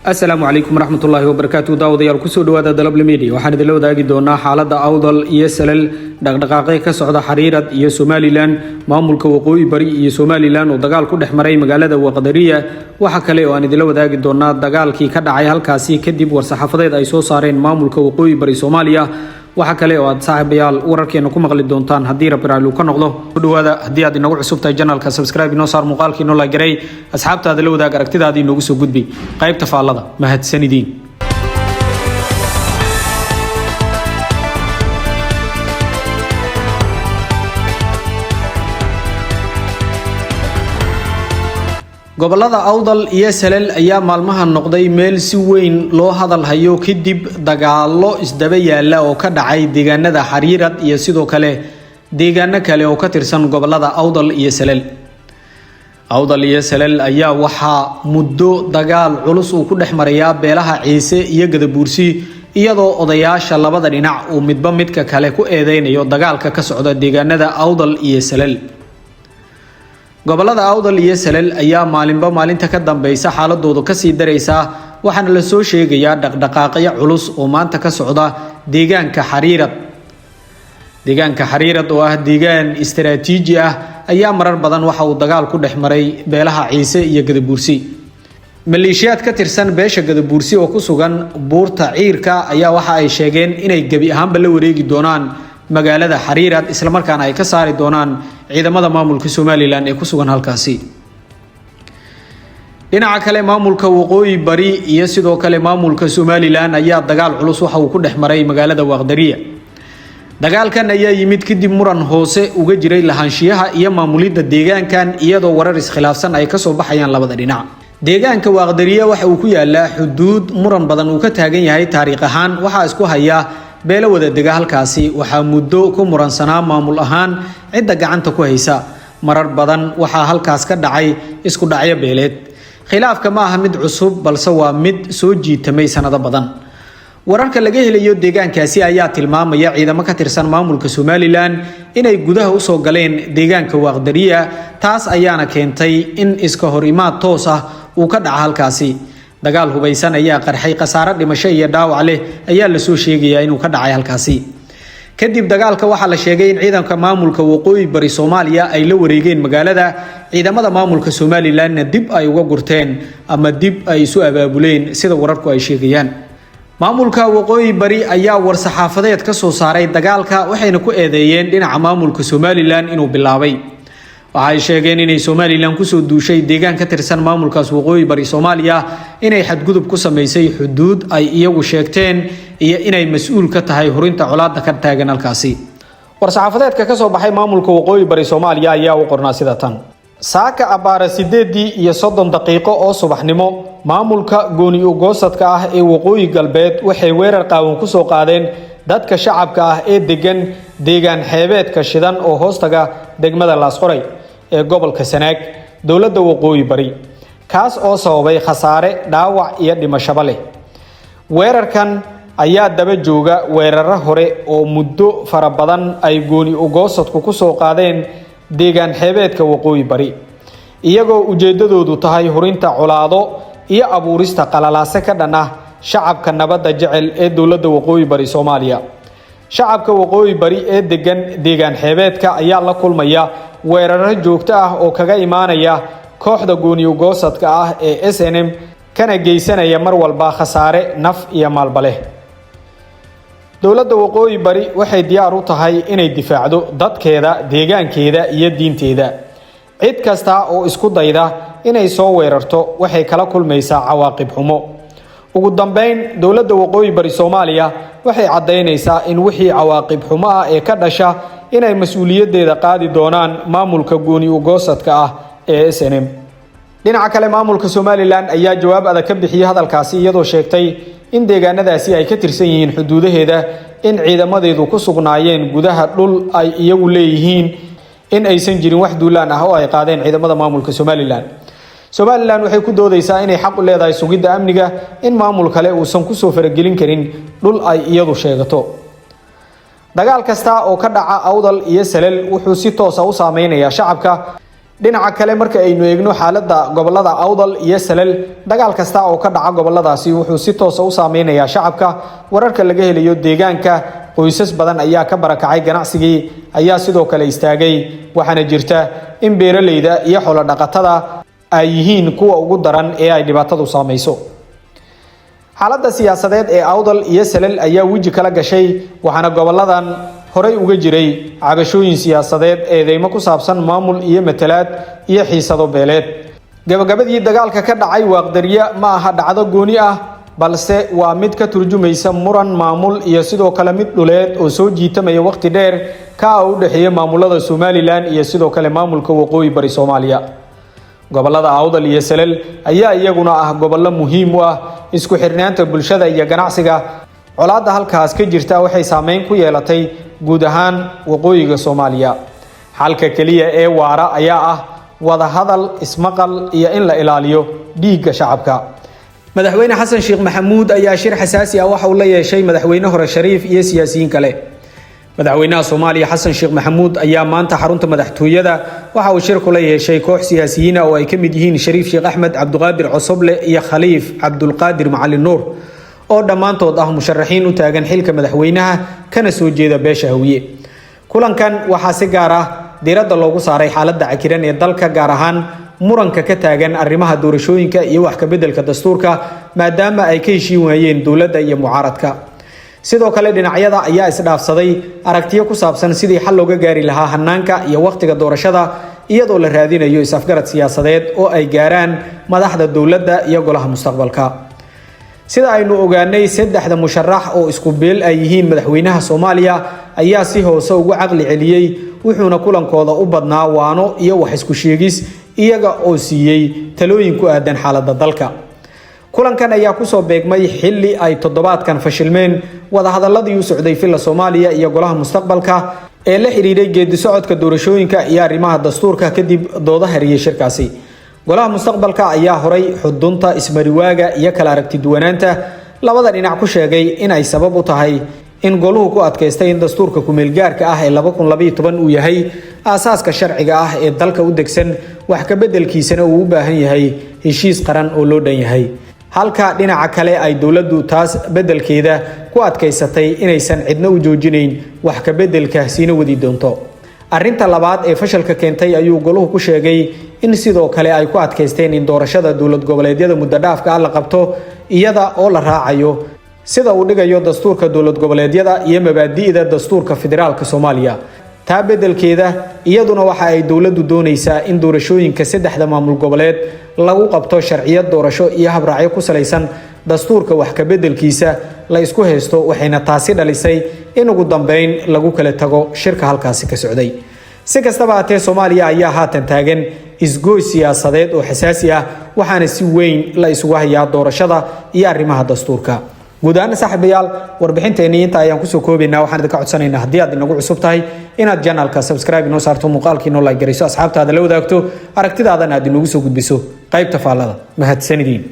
السلام عليكم ورحمة الله وبركاته. داود يا الكسود وهذا دلب الميديا وحنا دلوا داقي دونا حالة أوضل يسلل دقائق كسعود حريرة يسومالي لان مامل كوقوي بري يسومالي لان ودقال كل حمري مقالة وقدرية وحكلي وأنا دلوا داقي دونا دقال كي كدع عيال كاسي كدب ورصحفظة أيسو صارين مامل كوقوي بري سوماليا وحكلي واد صاحب يال وركي نكون مغلي دونتان هدي ربرالو كنقضه كدوا هذا هدي هذه نوع سبت الجنال كسبسكرايب نوصار مقال كي نولا جري أصحاب تدلوا داق ركتي هذه نوجسو جدبي قيب تفعل مهد سندين gobolada awdal iyo salal ayaa maalmaha noqday meel si weyn loo hadal hayo kadib dagaalo isdaba yaala oo ka dhacay deegaanada xariirad iyo sidoo kale deegaano kale oo ka tirsan gobolada awdal iyo salal awdal iyo salal ayaa waxa muddo dagaal culus uu ku dhaxmaraya beelaha ciise iyo gadabuursi iyadoo odayaasha labada dhinac uu midba midka kale ku eedeynayo dagaalka ka socda deegaanada awdal iyo salal gobolada awdal iyo salal ayaa maalinba maalinta ka dambaysa xaaladoodu ka sii daraysa waxaana la soo sheegayaa dhaqdhaqaaqyo culus oo maanta ka socda deegaanka xariirad oo ah deegaan istiraatiiji ah ayaa marar badan waxa uu dagaal ku dhexmaray beelaha ciise iyo gadabuursi maleeshiyaad ka tirsan beesha gadabuursi oo ku sugan buurta ciirka ayaa waxa ay sheegeen inay gabi ahaanba la wareegi doonaan magaalada xariirad isla markaana ay ka saari doonaan ciidamada maamulka Soomaaliland ee ku sugan halkaasi dhinaca kale maamulka waqooyi bari iyo sidoo kale maamulka Soomaaliland ayaa dagaal culus waxa uu ku dhexmaray magaalada Waqdariya dagaalkan ayaa yimid kadib muran hoose uga jiray lahaanshiyaha iyo maamulidda deegaankan iyadoo warar iskhilaafsan ay ka soo baxayaan labada dhinac deegaanka Waqdariya waxa uu ku yaalaa xuduud muran badan uu ka taagan yahay taariikh ahaan waxa isku haya beelo wada dega halkaasi waxa muddo ku muransanaa maamul ahaan cidda gacanta ku haysa marar badan waxa halkaas ka dhacay isku dhacyo beeleed khilaafka ma aha mid cusub balse waa mid soo jiitamay sanado badan wararka laga helayo deegaankaasi ayaa tilmaamaya ciidamo ka tirsan maamulka Soomaaliland inay gudaha u soo galeen deegaanka Waqdariya taas ayaana keentay in iska hor imaad toos ah uu ka dhaco halkaasi dagaal hubaysan ayaa qarxay qasaaro dhimasho iyo dhaawac leh ayaa la soo sheegayaa inuu ka dhacay halkaasi kadib dagaalka waxa la sheegay in ciidanka maamulka waqooyi bari Soomaaliya ay la wareegeen magaalada ciidamada maamulka Soomaaliland dib ay uga gurteen ama dib ay isu abaabuleen sida wararku ay sheegayaan maamulka waqooyi bari ayaa war saxaafadeed ka soo saaray dagaalka waxayna ku eedeeyeen dhinaca maamulka Soomaaliland inuu bilaabay waxay sheegeen inay Soomaaliland ku soo duushay deegaan ka tirsan maamulkaas waqooyi bari Soomaaliya inay xadgudub ku sameysay xuduud ay iyagu sheegteen iyo inay mas'uul ka tahay horinta colaadda ka taagan halkaasi war saxaafadeedka ka soo baxay maamulka waqooyi bari Soomaaliya ayaa u qornaa sida tan saaka abaara 8:30 daqiiqo oo subaxnimo maamulka gooni u goosadka ah ee waqooyi galbeed waxay weerar qaawan ku soo qaadeen dadka shacabka ah ee deegaan xeebeedka shidan oo hoostaga degmada Laasqoray ee gobolka Sanaag dawladda waqooyi bari kaas oo sababay khasaare dhaawac iyo dhimasho leh weerarkan ayaa daba jooga weeraro hore oo muddo fara badan ay gooni u goosadku ku soo qaadeen deegaan xeebeedka waqooyi bari iyagoo ujeedadoodu tahay horinta colaado iyo abuurista qalalaase ka dhan ah shacabka nabadda jecel ee dawladda waqooyi bari Soomaaliya shacabka waqooyi bari ee deegaan xeebeedka ayaa la kulmaya weeraro joogto ah oo kaga imaanaya kooxda gooni u goosadka ah ee SNM kana geysanaya mar walba khasaare naf iyo maalba leh dawladda waqooyi bari waxay diyaar u tahay inay difaacdo dadkeeda deegaankeeda iyo diinteeda cid kasta oo isku dayda inay soo weerarto waxay kala kulmaysaa cawaaqib xumo ugu dambeyn dawladda waqooyi bari Soomaaliya waxay cadeynaysaa in wixii cawaaqib xumo ah ee ka dhasha inay mas'uuliyadeeda qaadi doonaan maamulka gooni u goosadka ah ee SNM dhinaca kale maamulka Soomaaliland ayaa jawaab adag ka bixiyay hadalkaasi iyadoo sheegtay in deegaanadaasi ay ka tirsan yihiin xuduudaheeda in ciidamadeedu ku sugnaayeen gudaha dhul ay iyagu leeyihiin in aysan jirin wax duulaan ah oo ay qaadeen ciidamada maamulka Soomaaliland waxay ku doodaysaa inay xaq u leedahay sugidda amniga in maamul kale uusan ku soo faragelin karin dhul ay iyadu sheegato dagaal kasta oo ka dhaca awdal iyo salal wuxuu si toos ah u saameynayaa shacabka dhinaca kale marka aynu eegno xaaladda gobolada Awdal iyo Salal dagaal kasta oo ka dhaca goboladaasi wuxuu si toos ah u saameynayaa shacabka wararka laga helayo deegaanka qoysas badan ayaa ka barakacay ganacsigii ayaa sidoo kale istaagay waxaana jirta in beeraleyda iyo xoolo dhaqatada ay yihiin kuwa ugu daran ee ay dhibaatadu saameyso xaaladda siyaasadeed ee Awdal iyo Salal ayaa wiji kala gashay waxaana goboladan horay uga jiray cabashooyin siyaasadeed eedeymo ku saabsan maamul iyo matalaad iyo xiisado beeleed gabagabadii dagaalka ka dhacay Waaqdariya ma aha dhacdo gooni ah balse waa mid ka turjumaysa muran maamul iyo sidoo kale mid dhuleed oo soo jiitamaya waqti dheer ka u dhaxeeya maamulada Somaliland iyo sidoo kale maamulka waqooyi bari Soomaaliya gobolada Awdal iyo Salal ayaa iyaguna ah gobollo muhiim u ah isku xirnaanta bulshada iyo ganacsiga colaadda halkaas ka jirta waxay saameyn ku yeelatay guud ahaan waqooyiga Soomaaliya halka kaliya ee waara ayaa ah wada hadal ismaqal iyo in la ilaaliyo dhiigga shacabka madaxweyne Xasan Sheekh Maxamuud ayaa shir xasaasi ah waxa uu la yeeshay madaxweyne hore Shariif iyo siyaasiyiin kale madaxweynaha Soomaaliya Xasan Sheekh Maxamuud ayaa maanta xarunta madaxtooyada waxa uu shir kula yeeshay koox siyaasiyiin oo ay kamid yihiin Shariif Sheekh Axmed Cabduqaadir Cosoble iyo Khaliif Cabdulqaadir Macalin Nuur oo dhamaantood ah musharaxiin u taagan xilka madaxweynaha kana soo jeeda beesha Hawiye kulankan waxa si gaar ah diiradda loogu saaray xaaladda cakiran ee dalka gaar ahaan muranka ka taagan arrimaha doorashooyinka iyo wax ka bedelka dastuurka maadaama ay ka heshiin waayeen dawladda iyo mucaaradka sidoo kale dhinacyada ayaa isdhaafsaday aragtiyo ku saabsan sidii xal looga gaari lahaa hanaanka iyo waqtiga doorashada iyadoo la raadinayo is-afgarad siyaasadeed oo ay gaaraan madaxda dawladda iyo golaha mustaqbalka sida aynu ogaanay saddexda musharax oo isku beel ay yihiin madaxweynaha Soomaaliya ayaa si hoose ugu caqli celiyay wuxuuna kulankooda u badnaa waano iyo wax isku sheegis iyaga oo siiyay talooyin ku aadan xaaladda dalka kulankan ayaa ku soo beegmay xilli ay toddobaadkan fashilmeen wada hadaladii u socday filla Soomaaliya iyo golaha mustaqbalka ee la xiriiray geedi socodka doorashooyinka iyo arrimaha dastuurka kadib doodaha hariyay shirkaasi golaha mustaqbalka ayaa horay xudunta ismariwaaga iyo kala aragti duwanaanta labada dhinac ku sheegay in ay sabab u tahay in goluhu ku adkaystay in dastuurka ku meel gaarka ah ee 2012 uu yahay aasaaska sharciga ah ee dalka u degsan wax ka bedelkiisana uu u baahan yahay heshiis qaran oo loo dhan yahay halka dhinaca kale ay dawladdu taas bedelkeeda ku adkaysatay inaysan cidna u joojinayn wax ka bedelka siina wadi doonto arrinta labaad ee fashalka keentay ayuu goluhu ku sheegay in sidoo kale ay ku adkaysteen in doorashada dawlad goboleedyada muddo dhaafka la qabto iyada oo la raacayo sida uu dhigayo dastuurka dawlad goboleedyada iyo mabaadi'da dastuurka federaalka Soomaaliya taa bedelkeeda iyaduna waxa ay dawladdu doonaysaa in doorashooyinka saddexda maamul goboleed lagu qabto sharciyad doorasho iyo habraacyo ku saleysan dastuurka wax ka bedelkiisa la isku haysto waxayna taasi dhalisay in ugu dambeyn lagu kala tago shirka halkaasi ka socday si kastaba ahaatee Soomaaliya ayaa haatan taagan isgoy siyaasadeed oo xasaasi ah waxaana si weyn la isugu hayaa doorashada iyo arrimaha dastuurka guud ahaan saaxiibayaal warbixinteena inta ayaan kusoo koobaynaa waxaan idinka codsanaynaa haddii aad inagu cusub tahay inaad channelka subscribe inoo saarto muuqaalkiina like garayso asxaabtaada la wadaagto aragtidaadana aad inagu soo gudbiso qaybta faallada mahadsanidin